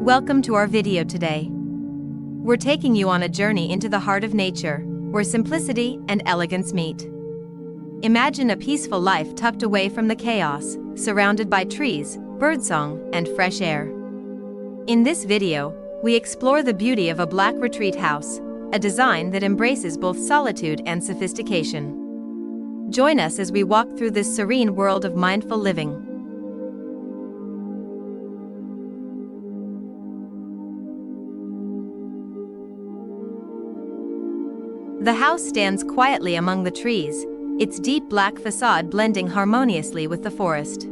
Welcome to our video today. We're taking you on a journey into the heart of nature, where simplicity and elegance meet. Imagine a peaceful life tucked away from the chaos, surrounded by trees, birdsong, and fresh air. In this video, we explore the beauty of a black retreat house, a design that embraces both solitude and sophistication. Join us as we walk through this serene world of mindful living. The house stands quietly among the trees, its deep black facade blending harmoniously with the forest.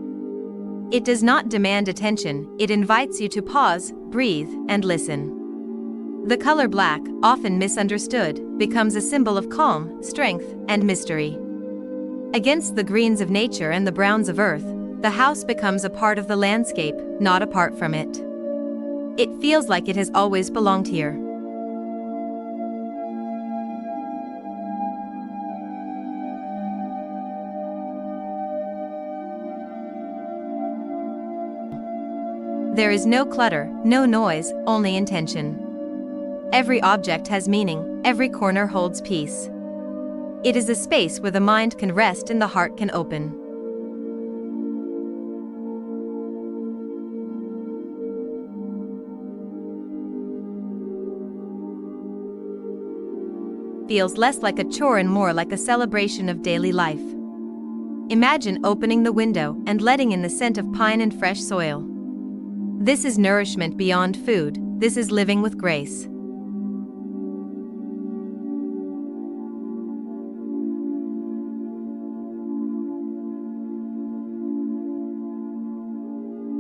It does not demand attention, it invites you to pause, breathe, and listen. The color black, often misunderstood, becomes a symbol of calm, strength, and mystery. Against the greens of nature and the browns of earth, the house becomes a part of the landscape, not apart from it. It feels like it has always belonged here. There is no clutter, no noise, only intention. Every object has meaning, every corner holds peace. It is a space where the mind can rest and the heart can open. Feels less like a chore and more like a celebration of daily life. Imagine opening the window and letting in the scent of pine and fresh soil. This is nourishment beyond food, this is living with grace.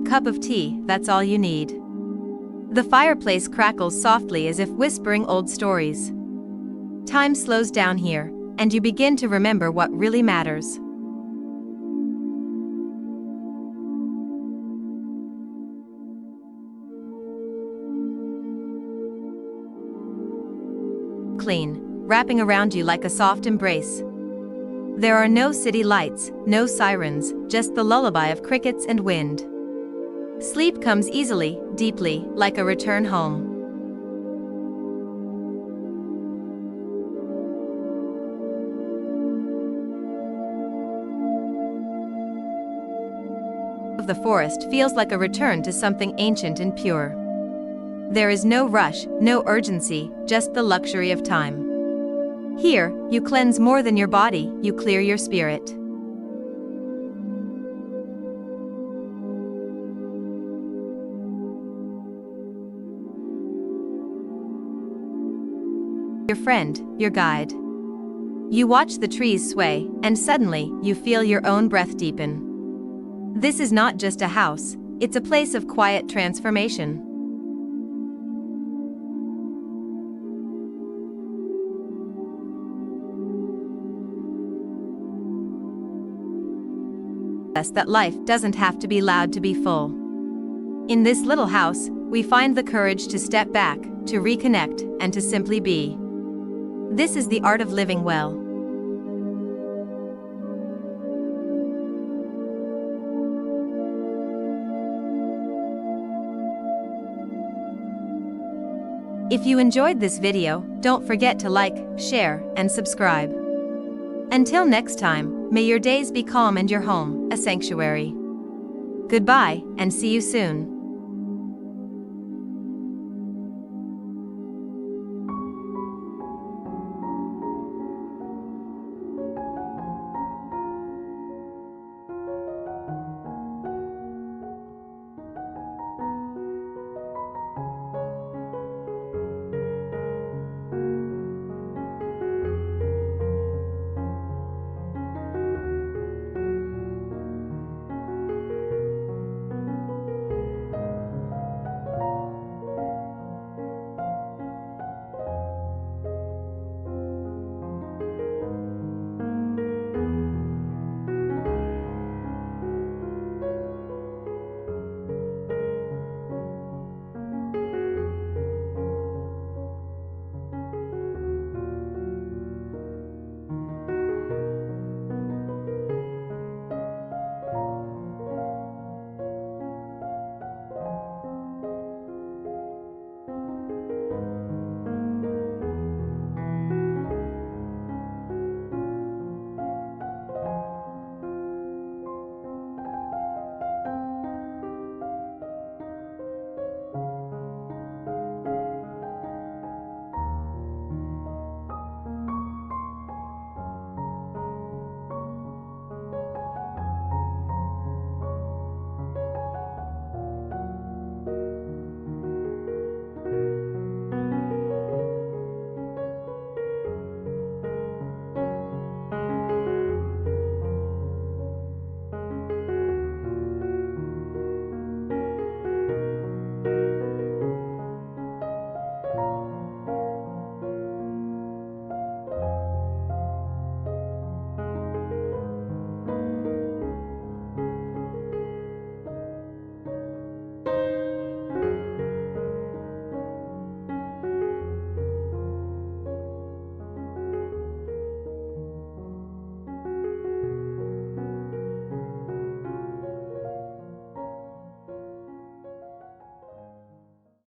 Cup of tea, that's all you need. The fireplace crackles softly as if whispering old stories. Time slows down here, and you begin to remember what really matters. Clean, wrapping around you like a soft embrace. There are no city lights, no sirens, just the lullaby of crickets and wind. Sleep comes easily, deeply, like a return home. The forest feels like a return to something ancient and pure. There is no rush, no urgency, just the luxury of time. Here, you cleanse more than your body, you clear your spirit. Your friend, your guide. You watch the trees sway, and suddenly, you feel your own breath deepen. This is not just a house, it's a place of quiet transformation. That life doesn't have to be loud to be full. In this little house, we find the courage to step back, to reconnect, and to simply be. This is the art of living well. If you enjoyed this video, don't forget to like, share, and subscribe. Until next time, may your days be calm and your home a sanctuary. Goodbye, and see you soon.